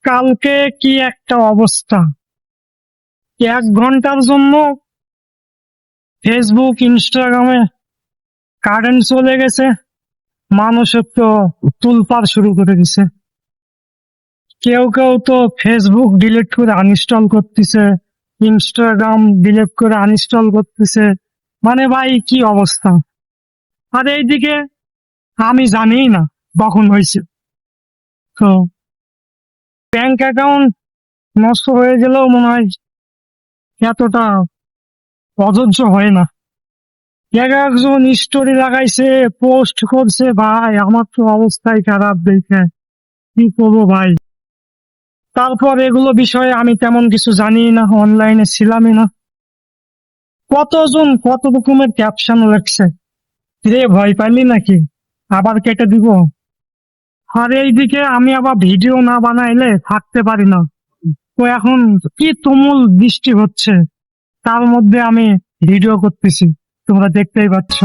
কালকে কি একটা অবস্থা! 1 ঘন্টার জন্য ফেসবুক ইনস্টাগ্রামে কারেন্ট চলে গেছে, মানুষের তো তুলপাড় শুরু করে দিছে। কেউ কেউ তো ফেসবুক ডিলিট করে আনইনস্টল করতেছে, ইনস্টাগ্রাম ডিলিট করে আনইনস্টল করতেছে। মানে ভাই কি অবস্থা! আর এইদিকে আমি জানি না কখন হয়েছে। তো ব্যাংক অ্যাকাউন্ট নষ্ট হয়ে গেলেও মনে হয় এতটা অধৈর্য হয় না। এক একজন স্টোরি লাগাইছে, পোস্ট করছে, ভাই আমার তো অবস্থাই খারাপ দেখে কি করবো ভাই। তারপর এগুলো বিষয়ে আমি তেমন কিছু জানি না, অনলাইনে ছিলামই না। কতজন কত রকমের ক্যাপশন লেখছে, রে ভয় পাইলি নাকি, আবার কেটে দিব। আর এইদিকে আমি আবার ভিডিও না বানাইলে থাকতে পারি না। তো এখন কি তুমুল বৃষ্টি হচ্ছে, তার মধ্যে আমি ভিডিও করতেছি, তোমরা দেখতেই পাচ্ছ।